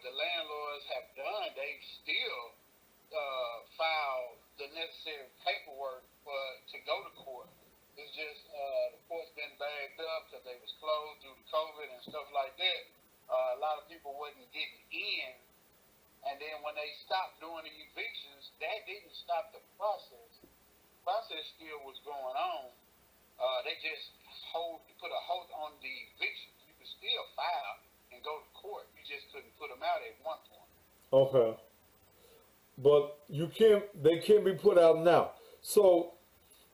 the landlords have done, they still file the necessary paperwork to go to court. It's just the court's been bagged up because they was closed due to COVID and stuff like that. A lot of people wasn't getting in, and then when they stopped doing the evictions, that didn't stop the process. The process still was going on. They just put a hold on the evictions. You could still file and go to court. You just couldn't put them out at one point. Okay. But you can't. They can't be put out now. So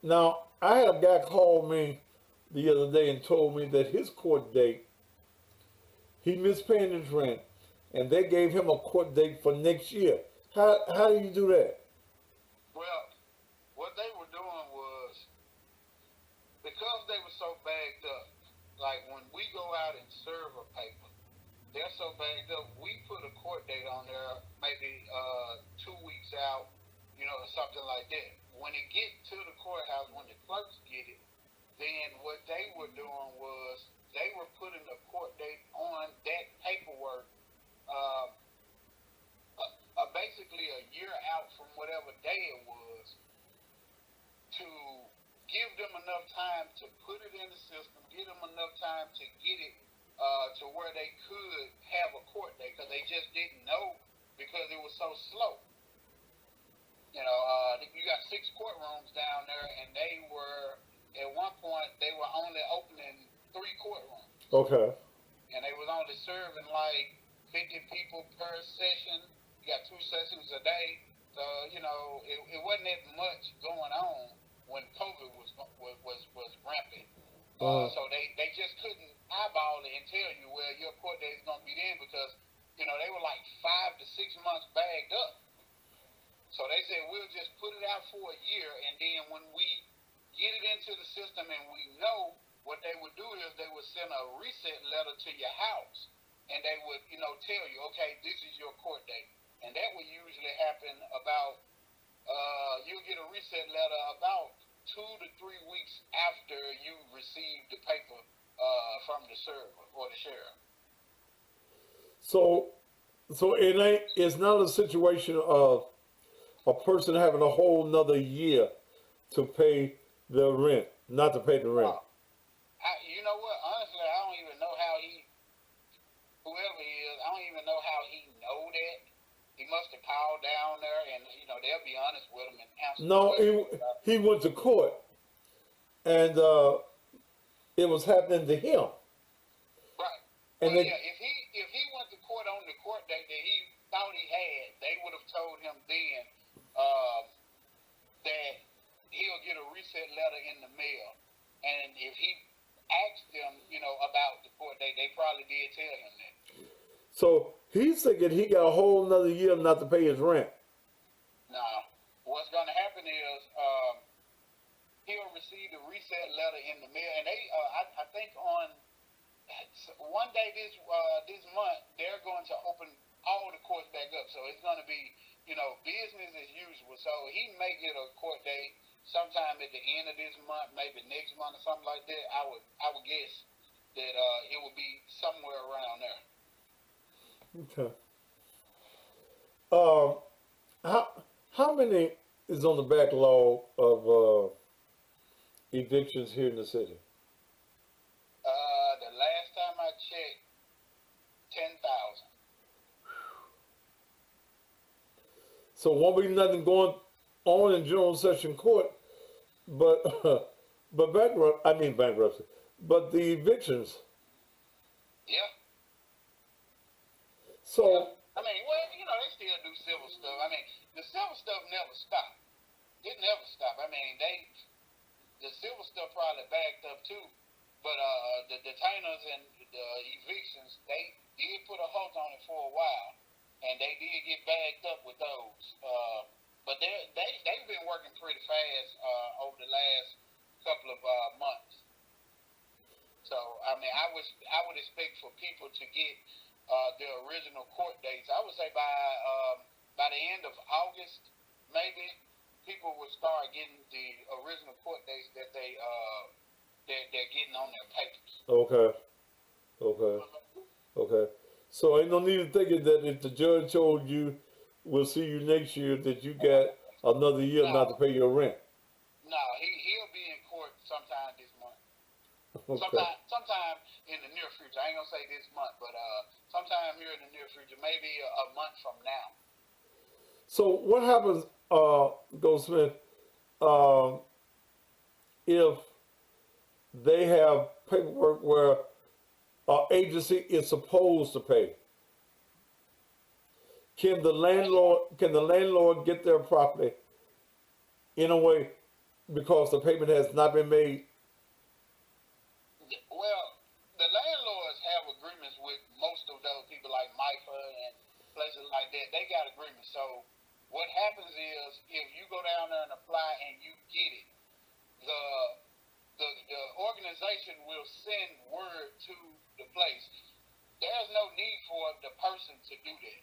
now I had a guy call me the other day and told me that his court date, he missed paying his rent, and they gave him a court date for next year. How do you do that? Well, what they were doing was, because they were so bagged up, like when we go out and serve a paper, they're so bagged up, we put a court date on there, maybe 2 weeks out, or something like that. When it get to the courthouse, when the clerks get it, then what they were doing was they were putting the court date on that paperwork, basically a year out from whatever day it was, to give them enough time to put it in the system, give them enough time to get it to where they could have a court date, because they just didn't know, because it was so slow. You got 6 courtrooms down there, and they were, at one point, they were only opening 3 courtrooms. Okay. And they was only serving like 50 people per session. You got 2 sessions a day. So, it wasn't that much going on when COVID was rampant. So they just couldn't eyeball it and tell you, well, your court date is going to be then, because, they were like 5 to 6 months bagged up. So they said, we'll just put it out for a year, and then when we get it into the system and we know, what they would do is they would send a reset letter to your house, and they would, tell you, okay, this is your court date. And that would usually happen about, you'll get a reset letter about 2 to 3 weeks after you receive the paper from the server or the sheriff. So it's not a situation of a person having a whole nother year to pay the rent, not to pay the rent. You know what? Honestly, I don't even know how whoever he is, I don't even know how he know that. He must have called down there, and they'll be honest with him and answer. No, he went to court, and it was happening to him. Right. And well, if he went to court on the court date that he thought he had, they would have told him then that he'll get a reset letter in the mail. And if he asked them, about the court date, they probably did tell him that. So he's thinking he got a whole nother year not to pay his rent. No. What's going to happen is he'll receive the reset letter in the mail, and they, I think on one day this month, they're going to open all the courts back up. So it's going to be, business as usual. So he may get a court date sometime at the end of this month, maybe next month or something like that. I would guess that it will be somewhere around there. Okay. How many is on the backlog of evictions here in the city? The last time I checked, 10,000. So won't be nothing going on in general session court, but bankruptcy, but the evictions. Yeah. So. Yeah. They still do civil stuff. The civil stuff never stopped. It never stopped. The civil stuff probably backed up too, but the detainers and the evictions, they did put a halt on it for a while, and they did get backed up with those. But they've been working pretty fast over the last couple of months. So I would expect for people to get their original court dates. I would say by the end of August, maybe people will start getting the original court dates that they're getting on their papers. Okay. So ain't no need to thinking that if the judge told you, "We'll see you next year," that you got another year No, not to pay your rent. no, he'll be in court sometime this month. Okay. Sometime in the near future. I ain't gonna say this month, but sometime here in the near future, maybe a month from now. So what happens, Goldsmith, um, if they have paperwork where our agency is supposed to pay? Can the landlord get their property in a way because the payment has not been made? Well, the landlords have agreements with most of those people, like Micah and places like that. They got agreements. So what happens is, if you go down there and apply and you get it, the the organization will send word to the place. There's no need for the person to do that.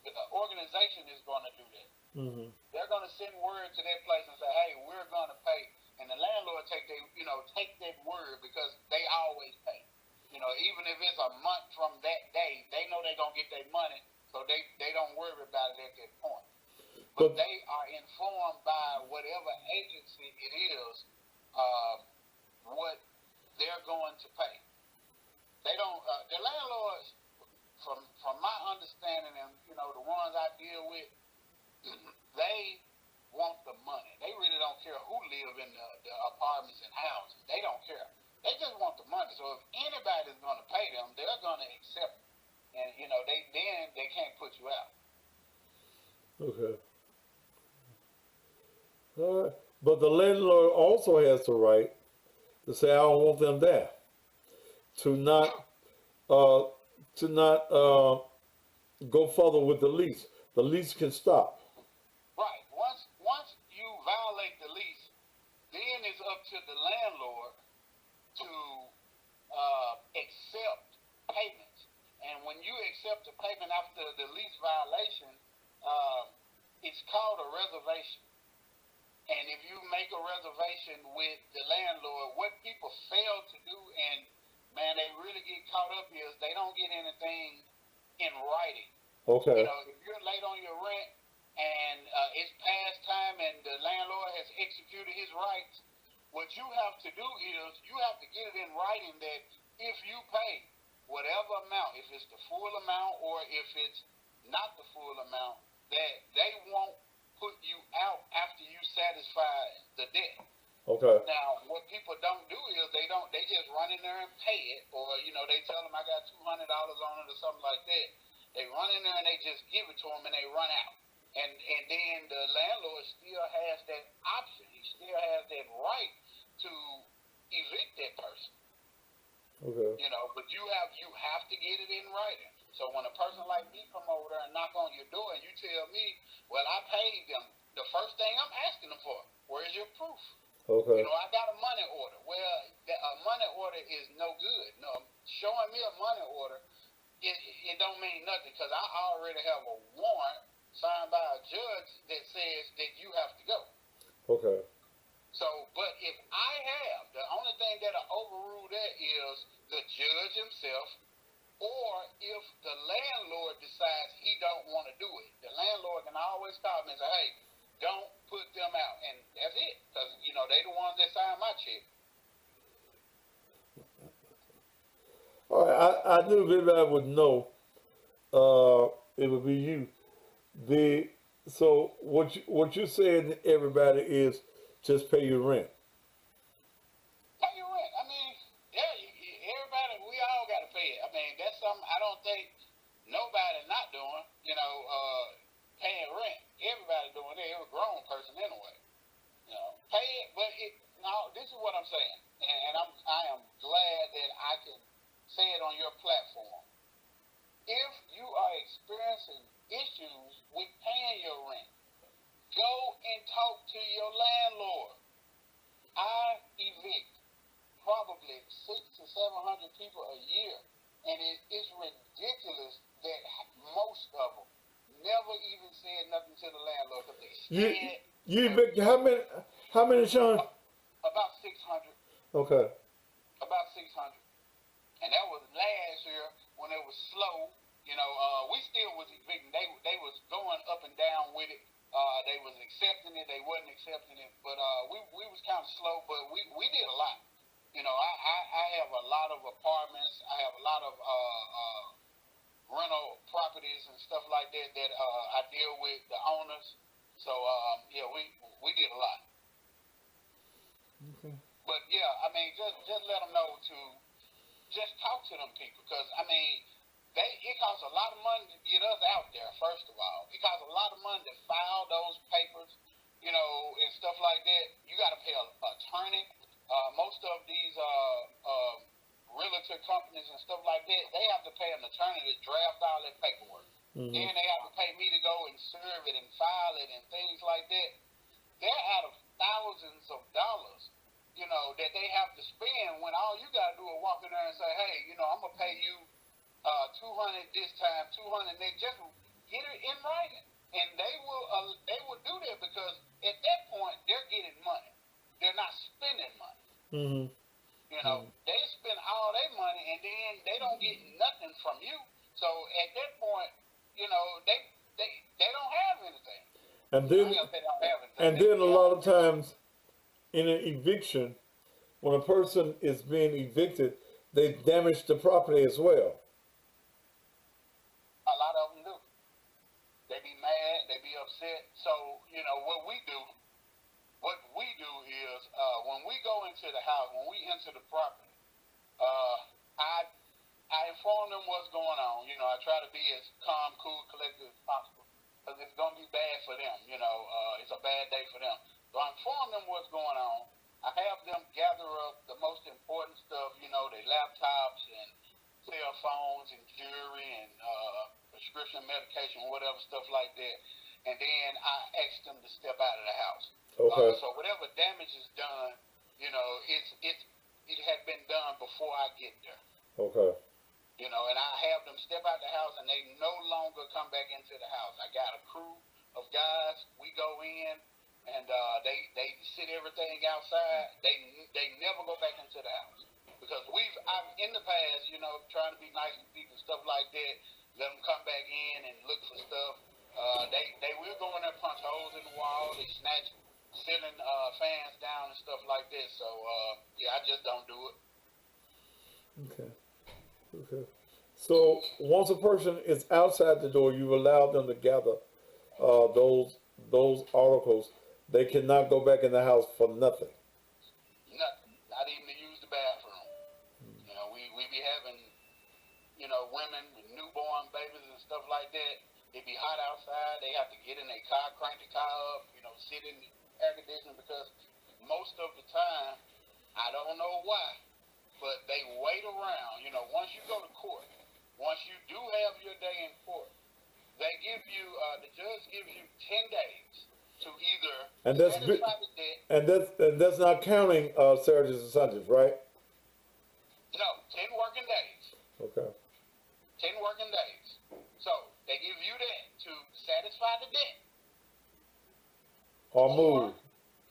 The organization is going to do that. Mm-hmm. They're going to send word to that place and say, "Hey, we're going to pay," and the landlord take that word, because they always pay. Even if it's a month from that day, they know they're going to get their money, so they don't worry about it at that point. But But they are informed by whatever agency it is, uh, what they're going to pay. They don't. The landlords, from my understanding, and the ones I deal with, they want the money. They really don't care who live in the apartments and houses. They don't care. They just want the money. So if anybody's going to pay them, they're going to accept it. And they can't put you out. okay. All right. But the landlord also has the right to say, "I don't want them there." To not uh, go further with the lease. The lease can stop. Right. Once you violate the lease, then it's up to the landlord to accept payments. And when you accept the payment after the lease violation, uh, it's called a reservation. And if you make a reservation with the landlord, what people fail to do, and man, they really get caught up, is they don't get anything in writing. Okay. If you're late on your rent and it's past time and the landlord has executed his rights, what you have to do is you have to get it in writing that if you pay whatever amount, if it's the full amount or if it's not the full amount, that they won't put you out after you satisfy the debt. Okay. Now, what people don't do is they just run in there and pay it, or they tell them, "I got $200 on it," or something like that. They run in there and they just give it to them and they run out. And then the landlord still has that option. He still has that right to evict that person. Okay. But you have to get it in writing. So when a person like me come over there and knock on your door and you tell me, "Well, I paid them," the first thing I'm asking them for, "Where's your proof?" Okay. I got a money order. Well, a money order is no good. No, showing me a money order, it don't mean nothing, because I already have a warrant signed by a judge that says that you have to go. Okay. So, but if the only thing that'll overrule that is the judge himself, or if the landlord decides he don't want to do it. The landlord can always call me and say, "Hey, don't put them out," and that's it, because they the ones that sign my check. All right. I knew if anybody would know, it would be you. The so what you're saying to everybody is just pay your rent. Pay your rent. I mean, yeah, everybody, we all got to pay it. I mean, that's something I don't think nobody not doing. Paying rent. Everybody doing it. Every grown person anyway. Pay it. But no, this is what I'm saying, and I am glad that I can say it on your platform. If you are experiencing issues with paying your rent, go and talk to your landlord. I evict probably 600 to 700 people a year, and it is ridiculous that most of them never even said nothing to the landlord, because they You scared. you evict how many, Sean? About 600. Okay. About 600. And that was last year when it was slow. and stuff like that that I deal with the owners. So yeah, we did a lot. Okay. But yeah, I mean, just let them know to just talk to them people, because I mean, it costs a lot of money to get us out there. First of all, it costs a lot of money to file those papers, you know, and stuff like that. You got to pay an attorney. Most of these realtor companies and stuff like that, they have to pay an attorney to draft all that paperwork. Mm-hmm. Then they have to pay me to go and serve it and file it and things like that. They're out of thousands of dollars, you know, that they have to spend when all you got to do is walk in there and say, hey, you know, I'm going to pay you 200 this time, 200 next. Just get it in writing. And they will do that, because at that point, they're getting money. They're not spending money. Mm-hmm. You know, they spend all their money and then they don't get nothing from you. So at that point, you know, they don't have anything. And then, a lot of times in an eviction, when a person is being evicted, they damage the property as well. A lot of them do. They be mad, they be upset. So, you know, what we do is when we go into the house, when we enter the property, I inform them what's going on. You know, I try to be as calm, cool, collected as possible, because it's going to be bad for them. You know, it's a bad day for them. So I inform them what's going on. I have them gather up the most important stuff, you know, their laptops and cell phones and jewelry and prescription medication, whatever, stuff like that. And then I ask them to step out of the house. Okay. So whatever damage is done, you know, it had been done before I get there. Okay. You know, and I have them step out the house, and they no longer come back into the house. I got a crew of guys. We go in, and they sit everything outside. They never go back into the house, because I've in the past, you know, trying to be nice to people, stuff like that. Let them come back in and look for stuff. They will go in there, punch holes in the wall. They snatch ceiling fans down and stuff like that. So yeah, I just don't do it. Okay. Okay. So once a person is outside the door, you allow them to gather those articles. They cannot go back in the house for nothing. Nothing. Not even to use the bathroom. You know, we be having, you know, women with newborn babies and stuff like that. It be hot outside. They have to get in their car, crank the car up, you know, sit in the air conditioning, because most of the time, I don't know why, but they wait around. You know, once you go to court, once you do have your day in court, they give you, the judge gives you 10 days to either satisfy the debt. And that's not counting Saturdays and Sundays, right? No, 10 working days. Okay. 10 working days. So they give you that to satisfy the debt. Or move.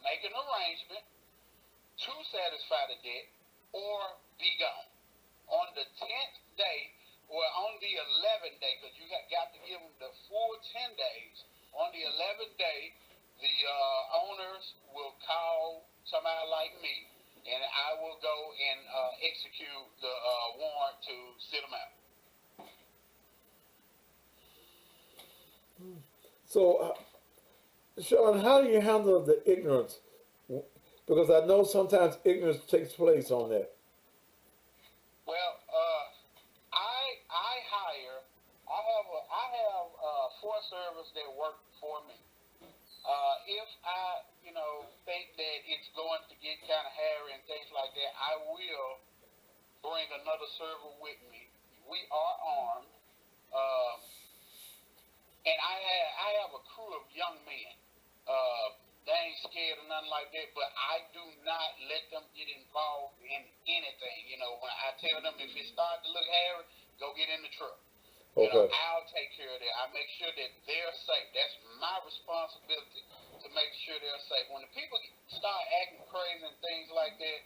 Make an arrangement to satisfy the debt, or be gone. On the 10th day, or on the 11th day, because you got to give them the full 10 days. On the 11th day, the owners will call somebody like me, and I will go and execute the warrant to sit them out. So, Sean, how do you handle the ignorance? Because I know sometimes ignorance takes place on that. Well, I have 4 servers that work for me. If I, you know, think that it's going to get kind of hairy and things like that, I will bring another server with me. We are armed, and I have a crew of young men. They ain't scared or nothing like that, but I do not let them get involved in anything. You know, when I tell them if it starts to look hairy, go get in the truck. You know, I'll take care of that. I make sure that they're safe. That's my responsibility, to make sure they're safe. When the people start acting crazy and things like that,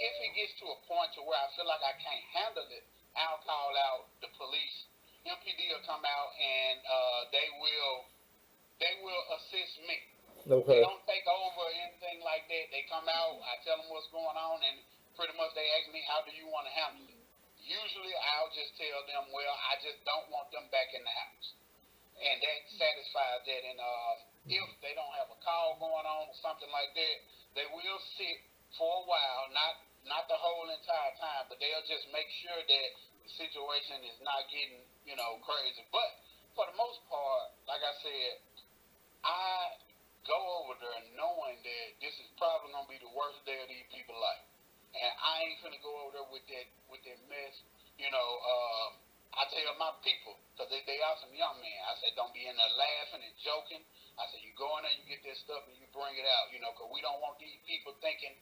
if it gets to a point to where I feel like I can't handle it, I'll call out the police. MPD will come out, and they will assist me. Okay. They don't take over or anything like that. They come out, I tell them what's going on, and pretty much they ask me, how do you want to handle it? Usually I'll just tell them, well, I just don't want them back in the house. satisfies that, and if they don't have a call going on or something like that, they will sit for a while, not the whole entire time, but they'll just make sure that the situation is not getting, crazy. But for the most part, like I said, I go over there knowing that this is probably gonna be the worst day of these people's life, and I ain't finna go over there with that mess. You know, I tell my people, because they are some young men. I said, don't be in there laughing and joking. I said, you go in there, you get that stuff, and you bring it out. Because we don't want these people thinking,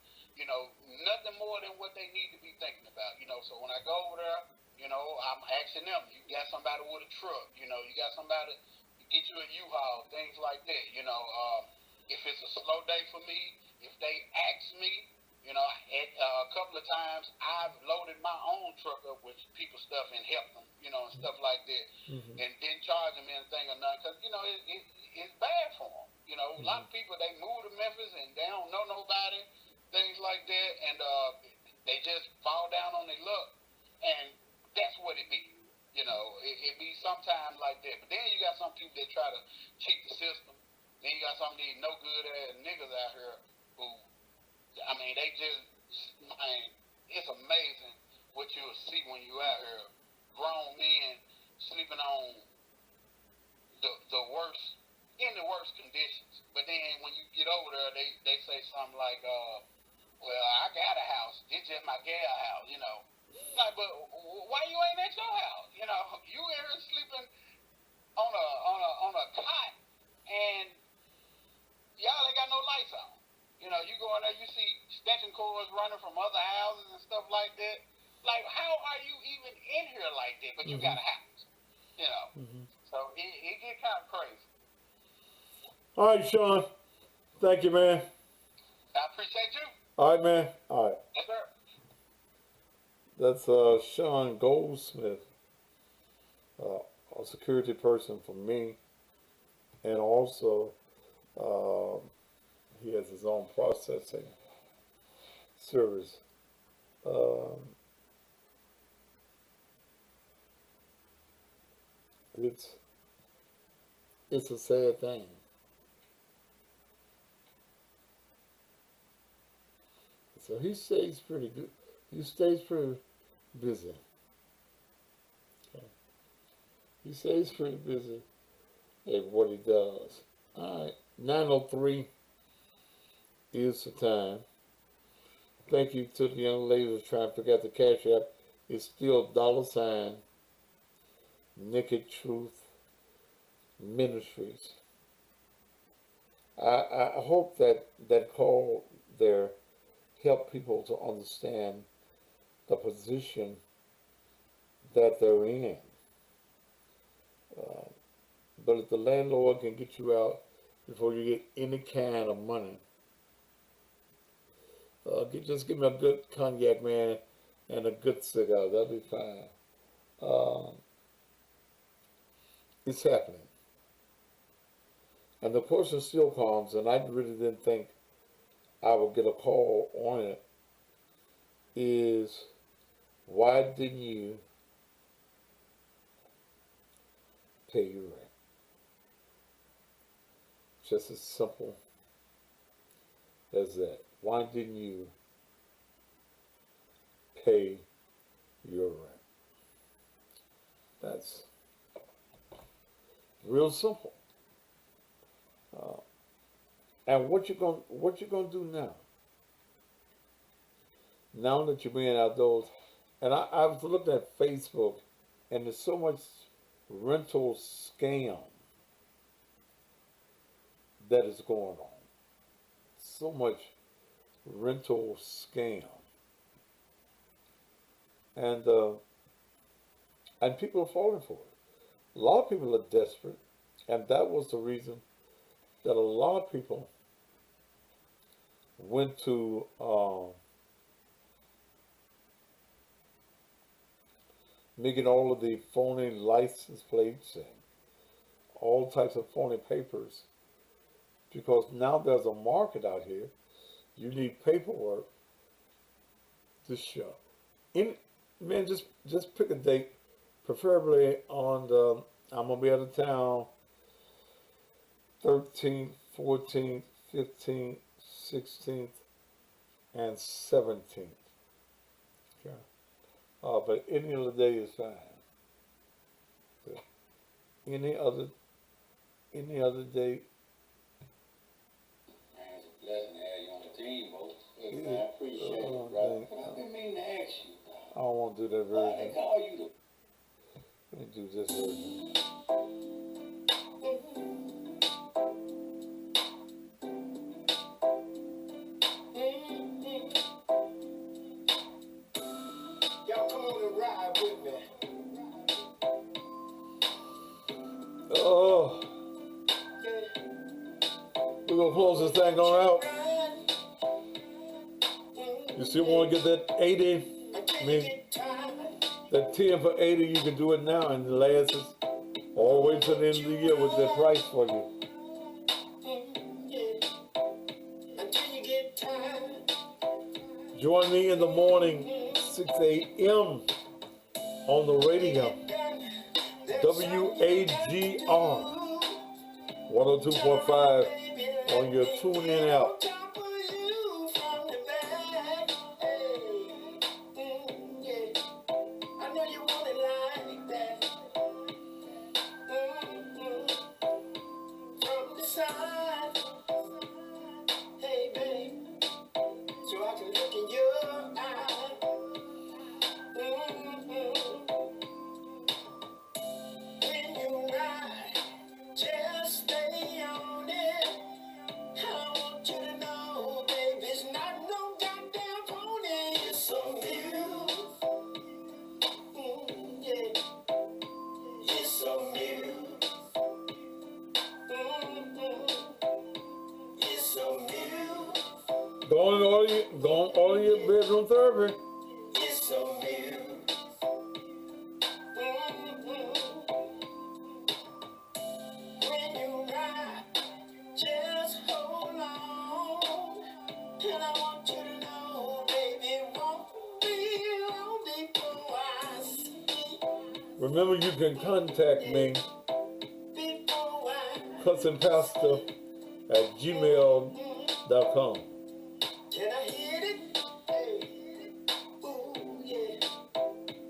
nothing more than what they need to be thinking about. So when I go over there, I'm asking them, you got somebody with a truck, you got somebody get you a U-Haul, things like that. If it's a slow day for me, if they ask me, a couple of times I've loaded my own truck up with people's stuff and helped them, and stuff like that, and didn't charge them anything or nothing, because it's bad for them. A lot of people, they move to Memphis and they don't know nobody, things like that, and they just fall down on their luck, and that's what it be. It be sometimes like that. But then you got some people that try to cheat the system. Then you got some of these no good ass niggas out here who, they just, it's amazing what you'll see when you out here. Grown men sleeping on the worst, in the worst conditions. But then when you get over there, they say something like, well, I got a house. It's just my gal house, Like, but why you ain't at your house? You here sleeping on a cot, and y'all ain't got no lights on. You go in there, you see extension cords running from other houses and stuff like that. Like, how are you even in here like that? But you got a house, So it get kind of crazy. All right, Sean. Thank you, man. I appreciate you. All right, man. All right. Yes, sir. That's Sean Goldsmith, a security person for me, and also he has his own processing service. It's a sad thing. So he stays pretty good. He stays pretty busy. Okay. He stays pretty busy at what he does. All right, 9:03 is the time. Thank you to the young lady that's trying to figure out the Cash App. It's still $ Naked Truth Ministries. I hope that call there help people to understand the position that they're in. But if the landlord can get you out before you get any kind of money, just give me a good cognac, man, and a good cigar. That'll be fine. It's happening. And the question still comes, and I really didn't think I would get a call on it, is why didn't you pay your rent? Just as simple as that. Why didn't you pay your rent? That's real simple. And what you gonna do now? Now that you're being outdoors, and I was looking at Facebook, and there's so much rental scam that is going on. So much rental scam, and people are falling for it. A lot of people are desperate, and that was the reason that a lot of people went to making all of the phony license plates and all types of phony papers, because now there's a market out here. You need paperwork to show. Man, just pick a date, preferably on the. I'm gonna be out of town 13th, 14th, 15th, 16th, and 17th. Okay. But any other day is fine. But any other day. Man, it's a blessing to have you on the team, bro. Yeah. Man, I appreciate it, brother. But I've been meaning to ask you, I don't want to do that why they version. call you the... Let me do this version. Y'all come on and ride with me. Oh, we're gonna close this thing on out. You still want to get that 80? I mean, that 10 for 80, you can do it now and it lasts us all the way to the end of the year with that price for you. Join me in the morning, 6 a.m. on the radio. WAGR 102.5 on your tune-in app. Go on order your bedroom therapy. It's so new. When you ride, just hold on. And I want you to know, baby, it won't be long before I see. Remember, you can contact me, cousinpastor at gmail.com. Can I hit it? Hey. Ooh, yeah.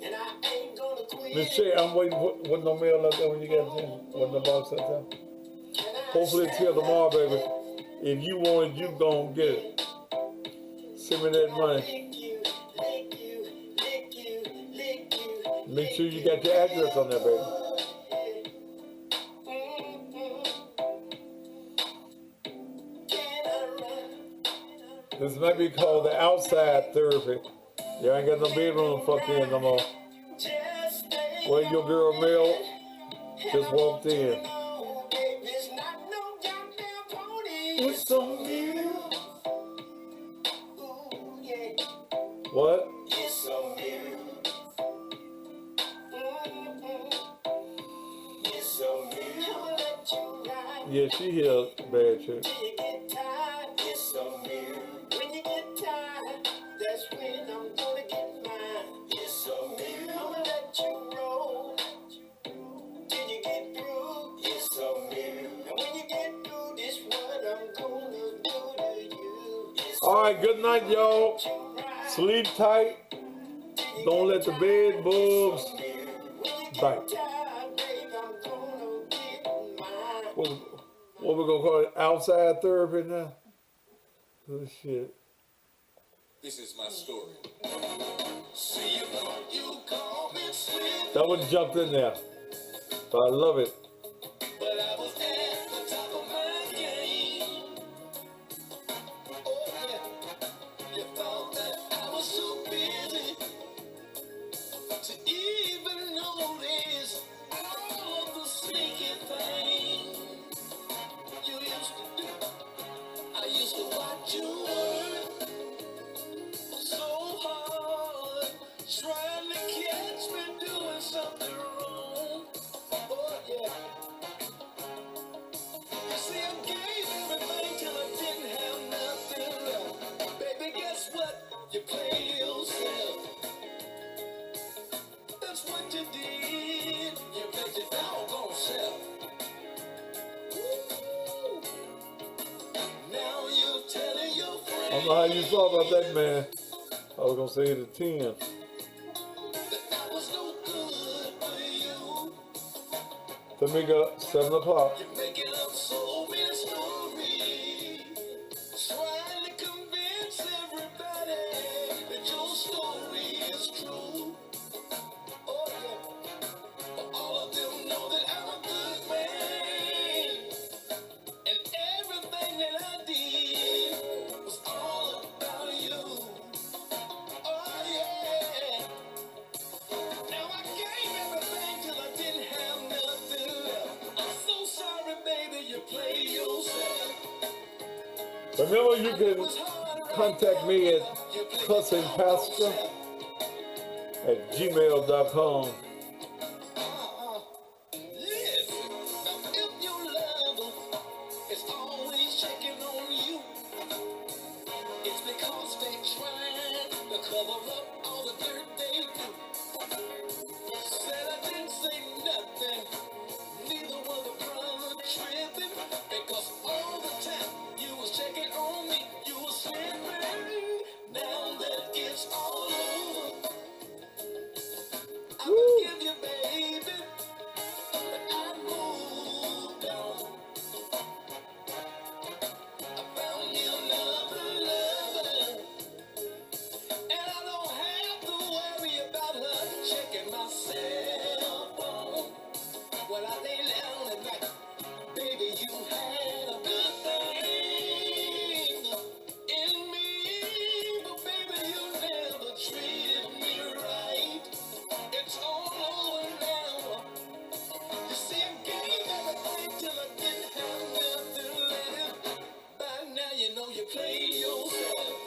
And I ain't gonna quit. Miss Shay, I'm waiting for no mail out there when you get it. When the box out there. Hopefully it's here tomorrow, baby. If you want it, you gon' get it. Send me that money. Make sure you got your address on there, baby. This might be called the outside therapy. You ain't got no bedroom fucked in no more. Well, your girl Mel just walked in. It's so new. What? It's so new. It's so new. Yeah, she here, bad chick. It's so new. When you get tired, that's when I'm gonna get mine. It's so new. I'ma let you roll till you get through. It's so new. And when you get through, this what I'm gonna do to you. All right, good night, y'all. Sleep tight. Don't let the bed bugs bite. What we gonna call it? Outside therapy now? Oh shit. This is my story. That one jumped in there. But I love it. But I was at the top of my game. Oh yeah. You thought that I was too busy to even notice all of the sneaky things you used to do. I used to watch you work so hard, trying to catch me doing something wrong. Oh yeah. I don't know how you thought about that, man. I was gonna say it at 10. that I was no good for you. Tamika, 7 o'clock. You're making up so many stories, trying to convince everybody that your story is true. Oh yeah, but all of them know that I'm a good man, and everything that I did was all about you. Oh yeah. Now I gave everything till I didn't have nothing left. I'm so sorry, baby, you play yourself. Remember, you I know can it's hard right contact now, me at brother. You play your cussingpastor doggone self. at gmail.com. Listen, now if your lover is always checking on you, it's because they trying to cover up all the dirt they do. Said I didn't say nothing. Neither was the brother tripping, because all the time you was checking on me, you was slipping. Now that it's all over, I forgive you, baby, but I moved on. I found me another lover, and I don't have to worry about her checking my cell phone when I lay down at night. Baby, you had a good thing in me, but baby, you never treated me right. It's all over now. You see, I gave everything till I didn't have nothing left. By now, you know you played yourself.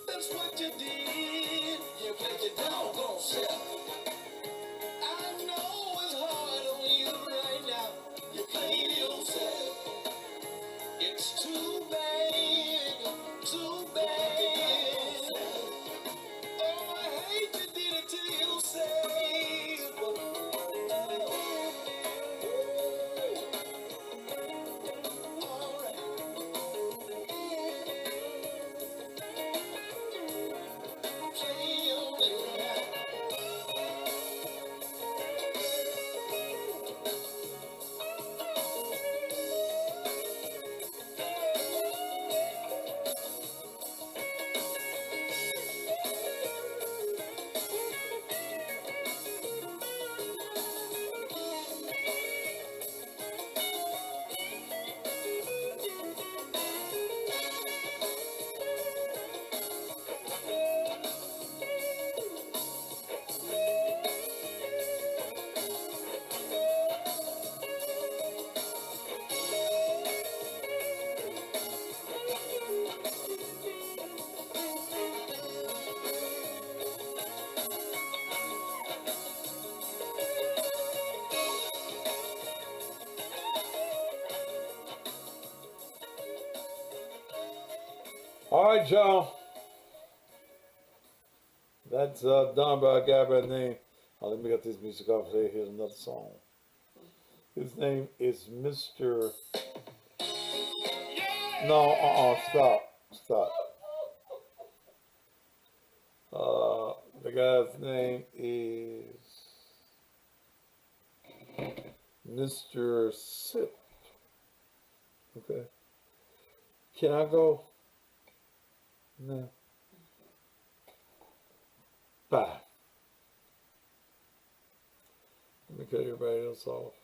That's what you did. You played your doggone self. I know it's hard on you right now. You played yourself. It's too bad, too bad. Oh, I hate you did it to yourself. All right. Play your little now. All right, y'all. That's done by a guy by the name. Let me get this music off here. Here's another song. His name is Mr. No, stop. The guy's name is Mr. Sip. Okay. Can I go? No. Bye. Let me cut everybody else off.